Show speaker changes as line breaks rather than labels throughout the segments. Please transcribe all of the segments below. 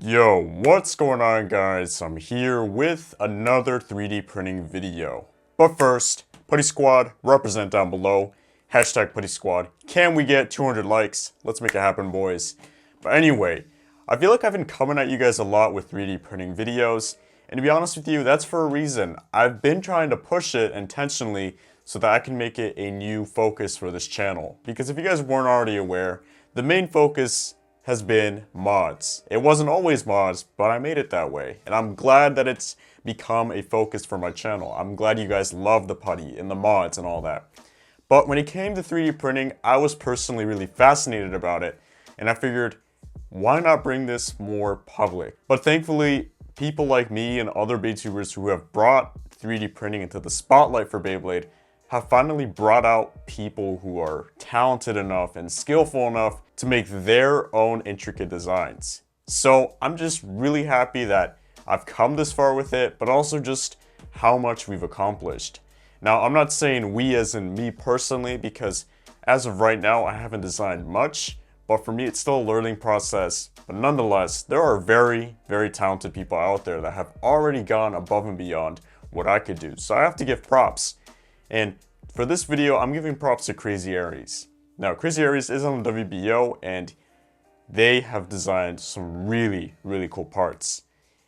Yo, what's going on guys? I'm here with another 3D printing video. But first, Putty Squad, represent down below. Hashtag Putty Squad. Can we get 200 likes? Let's make it happen, boys. But anyway, I feel like I've been coming at you guys a lot with 3D printing videos. And to be honest with you, that's for a reason. I've been trying to push it intentionally so that I can make it a new focus for this channel. Because if you guys weren't already aware, the main focus has been mods. It wasn't always mods, but I made it that way. And I'm glad that it's become a focus for my channel. I'm glad you guys love the putty and the mods and all that. But when it came to 3D printing, I was personally really fascinated about it. And I figured, why not bring this more public? But thankfully, people like me and other VTubers who have brought 3D printing into the spotlight for Beyblade have finally brought out people who are talented enough and skillful enough to make their own intricate designs. So I'm just really happy that I've come this far with it, but also just how much we've accomplished. Now, I'm not saying we as in me personally, because as of right now, I haven't designed much, but for me, it's still a learning process. But nonetheless, there are very, very talented people out there that have already gone above and beyond what I could do. So I have to give props. And for this video, I'm giving props to Crazy Aries. Now, Crazy Aries is on the WBO, and they have designed some really, really cool parts.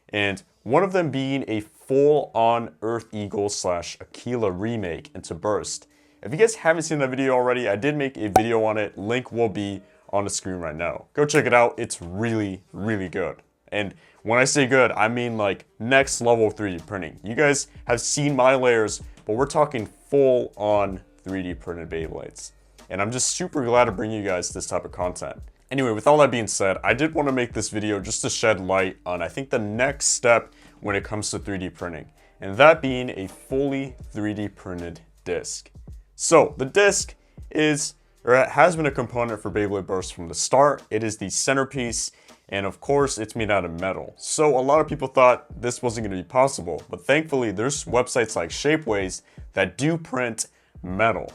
And one of them being a full-on Earth Eagle / Aquila remake into Burst. If you guys haven't seen that video already, I did make a video on it. Link will be on the screen right now. Go check it out. It's really, really good. And when I say good, I mean like next level 3D printing. You guys have seen my layers, but we're talking full on 3D printed Beyblades. And I'm just super glad to bring you guys this type of content. Anyway, with all that being said, I did want to make this video just to shed light on, I think, the next step when it comes to 3D printing. And that being a fully 3D printed disc. So the disc is, or it has been a component for Beyblade Burst from the start. It is the centerpiece. And of course, it's made out of metal. So a lot of people thought this wasn't going to be possible. But thankfully, there's websites like Shapeways that do print metal.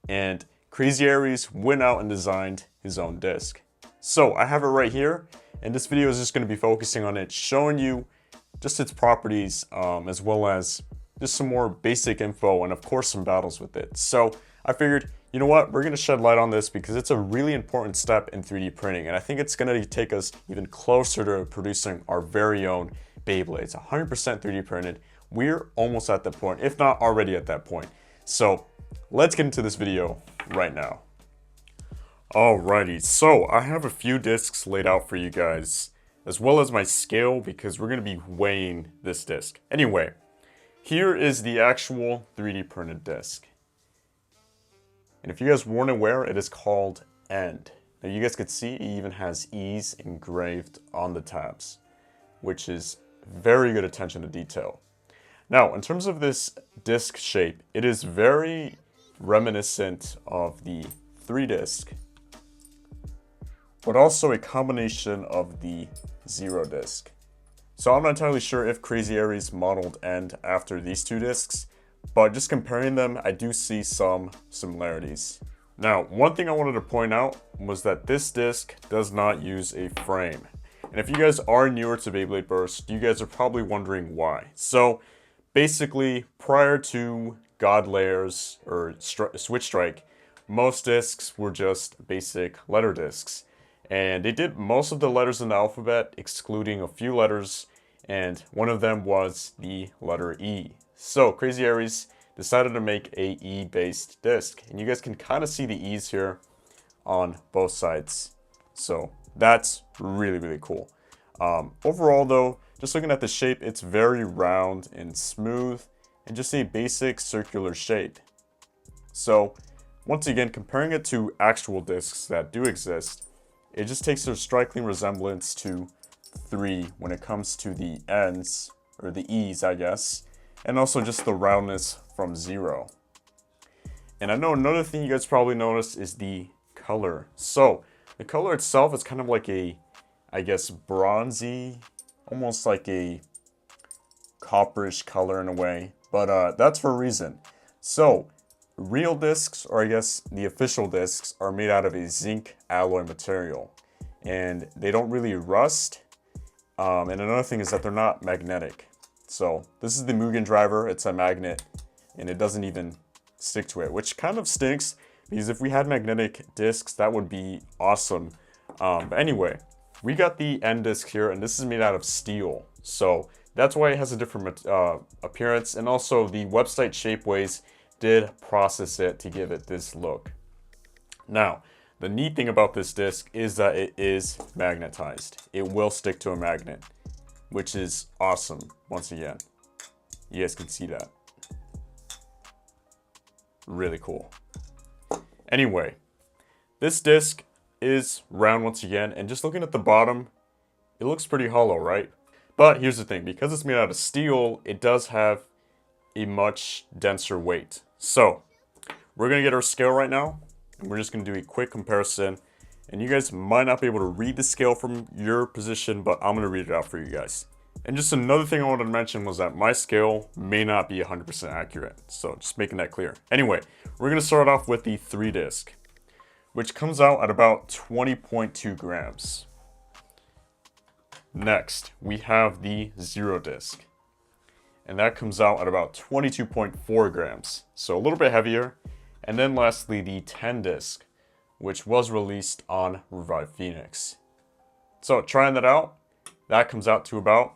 And Crazy Aries went out and designed his own disc. So I have it right here. And this video is just going to be focusing on it, showing you just its properties, as well as just some more basic info and of course some battles with it. So I figured, you know what, we're going to shed light on this because it's a really important step in 3D printing, and I think it's going to take us even closer to producing our very own Beyblades, 100% 3D printed. We're almost at that point, if not already at that point. So let's get into this video right now. Alrighty, so I have a few discs laid out for you guys, as well as my scale, because we're going to be weighing this disc. Anyway, here is the actual 3D printed disc. And if you guys weren't aware, it is called End. Now you guys can see it even has E's engraved on the tabs, which is very good attention to detail. Now, in terms of this disc shape, it is very reminiscent of the 3-disc, but also a combination of the 0-disc. So I'm not entirely sure if Crazy Aries modeled End after these two discs, but just comparing them, I do see some similarities. Now, one thing I wanted to point out was that this disc does not use a frame. And if you guys are newer to Beyblade Burst, you guys are probably wondering why. So basically, prior to God Layers or Switch Strike, most discs were just basic letter discs. And they did most of the letters in the alphabet, excluding a few letters, and one of them was the letter E. So Crazy Aries decided to make a E-based disc, and you guys can kind of see the E's here on both sides. So that's really, really cool. Overall though, just looking at the shape, it's very round and smooth and just a basic circular shape. So once again, comparing it to actual discs that do exist, it just takes a striking resemblance to 3 when it comes to the ends, or the E's, I guess. And also just the roundness from 0. And I know another thing you guys probably noticed is the color. So the color itself is kind of like a, I guess, bronzy, almost like a copperish color in a way. But that's for a reason. So real discs, or I guess the official discs, are made out of a zinc alloy material. And they don't really rust. And another thing is that they're not magnetic. So this is the Mugen driver, it's a magnet, and it doesn't even stick to it, which kind of stinks, because if we had magnetic discs, that would be awesome. But anyway, we got the end disc here, and this is made out of steel. So that's why it has a different appearance, and also the website Shapeways did process it to give it this look. Now, the neat thing about this disc is that it is magnetized. It will stick to a magnet, which is awesome. Once again, you guys can see that. Really cool. Anyway, this disc is round once again, and just looking at the bottom, it looks pretty hollow, right? But here's the thing, because it's made out of steel, it does have a much denser weight. So we're gonna get our scale right now, and we're just gonna do a quick comparison. And you guys might not be able to read the scale from your position, but I'm gonna read it out for you guys. And just another thing I wanted to mention was that my scale may not be 100% accurate. So just making that clear. Anyway, we're gonna start off with the 3 disc, which comes out at about 20.2 grams. Next, we have the 0 disc, and that comes out at about 22.4 grams, so a little bit heavier. And then lastly, the 10 disc, which was released on Revive Phoenix. So trying that out, that comes out to about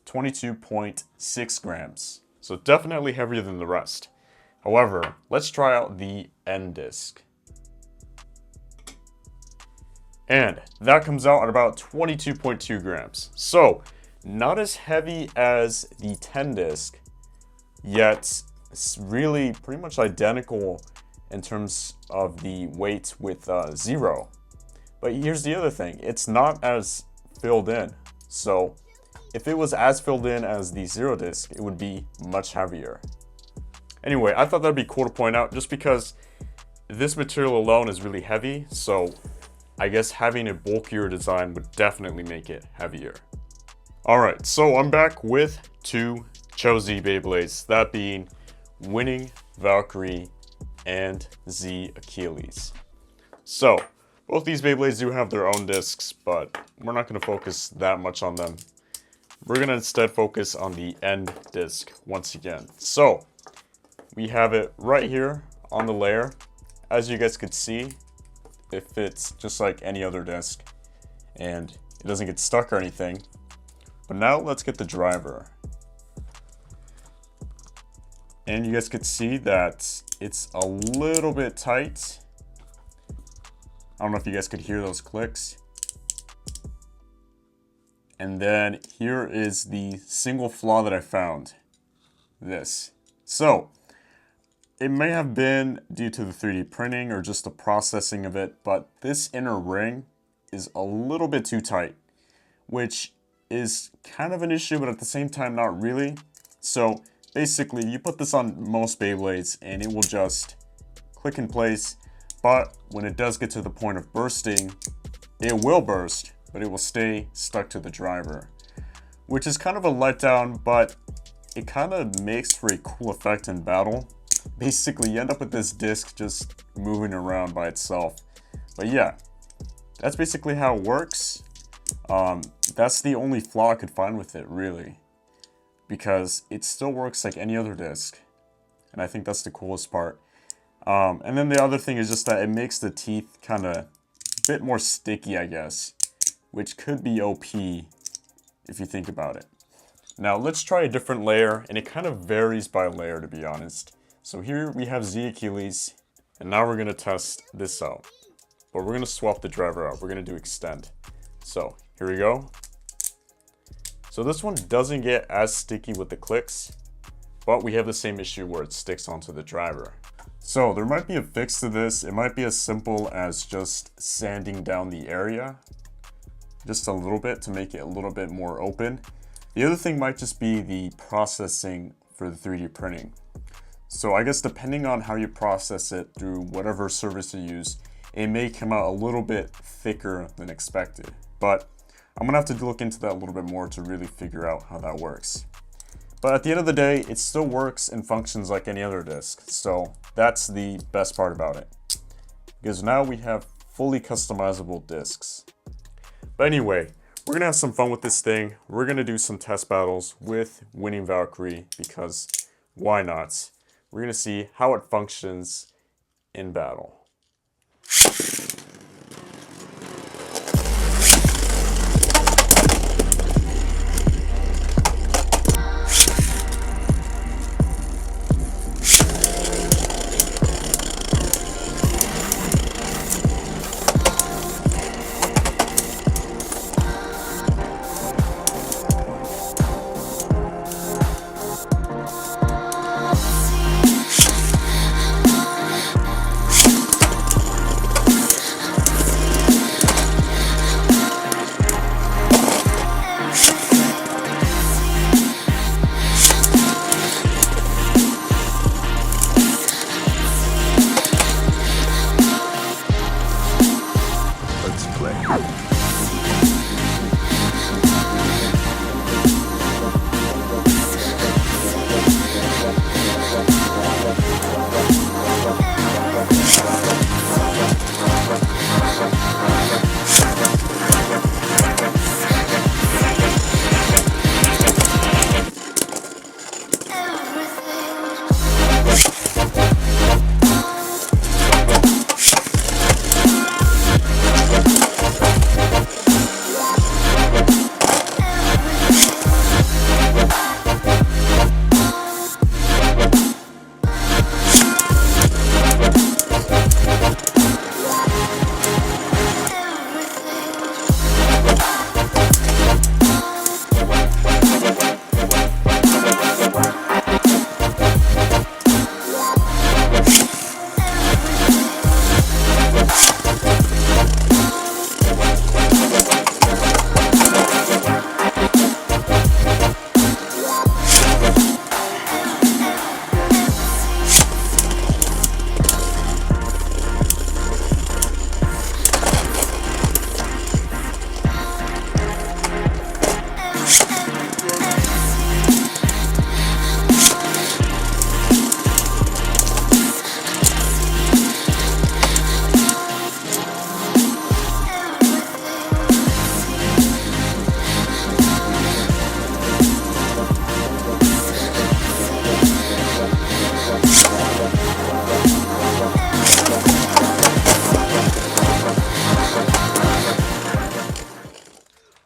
22.6 grams, so definitely heavier than the rest. However, let's try out the N disc. And that comes out at about 22.2 grams. So not as heavy as the 10 disc, yet it's really pretty much identical in terms of the weight with 0. But here's the other thing, it's not as filled in. So if it was as filled in as the 0 disc, it would be much heavier. Anyway, I thought that'd be cool to point out just because this material alone is really heavy, so I guess having a bulkier design would definitely make it heavier. Alright, so I'm back with 2 Cho-Z Beyblades, that being Winning Valkyrie and Z Achilles. So, both these Beyblades do have their own discs, but we're not going to focus that much on them. We're going to instead focus on the end disc once again. So, we have it right here on the layer. As you guys could see, it fits just like any other disc, and it doesn't get stuck or anything. But now let's get the driver. And you guys could see that it's a little bit tight. I don't know if you guys could hear those clicks. And then here is the single flaw that I found. This. So, it may have been due to the 3D printing or just the processing of it, but this inner ring is a little bit too tight, which is kind of an issue, but at the same time, not really. So basically, you put this on most Beyblades and it will just click in place, but when it does get to the point of bursting, it will burst, but it will stay stuck to the driver, which is kind of a letdown, but it kind of makes for a cool effect in battle. Basically, you end up with this disc just moving around by itself. But yeah, that's basically how it works. That's the only flaw I could find with it, really, because it still works like any other disc, and I think that's the coolest part. And then the other thing is just that it makes the teeth kind of a bit more sticky, I guess, which could be OP if you think about it. Now let's try a different layer, and it kind of varies by layer, to be honest. So here we have Z Achilles, and now we're going to test this out. But we're going to swap the driver out. We're going to do extend. So here we go. So this one doesn't get as sticky with the clicks, but we have the same issue where it sticks onto the driver. So there might be a fix to this. It might be as simple as just sanding down the area just a little bit to make it a little bit more open. The other thing might just be the processing for the 3D printing. So I guess depending on how you process it through whatever service you use, it may come out a little bit thicker than expected. But I'm gonna have to look into that a little bit more to really figure out how that works. But at the end of the day, it still works and functions like any other disc. So that's the best part about it, because now we have fully customizable discs. But anyway, we're gonna have some fun with this thing. We're gonna do some test battles with Winning Valkyrie because why not? We're gonna see how it functions in battle.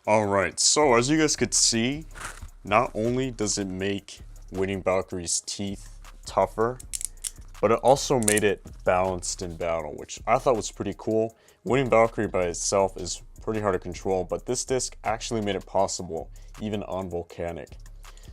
Alright, so as you guys could see, not only does it make Winning Valkyrie's teeth tougher, but it also made it balanced in battle, which I thought was pretty cool. Winning Valkyrie by itself is pretty hard to control, but this disc actually made it possible, even on Volcanic.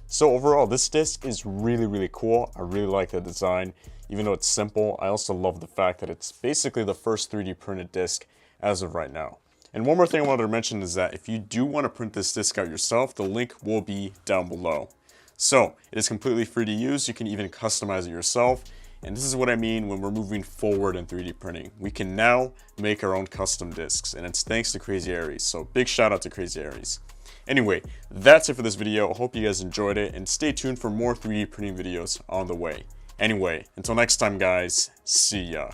So overall, this disc is really cool. I really like the design. Even though it's simple, I also love the fact that it's basically the first 3D printed disc as of right now. And one more thing I wanted to mention is that if you do want to print this disc out yourself, the link will be down below. So it is completely free to use. You can even customize it yourself. And this is what I mean when we're moving forward in 3D printing. We can now make our own custom discs, and it's thanks to Crazy Aries. So big shout out to Crazy Aries. Anyway, that's it for this video. I hope you guys enjoyed it, and stay tuned for more 3D printing videos on the way. Anyway, until next time guys, see ya.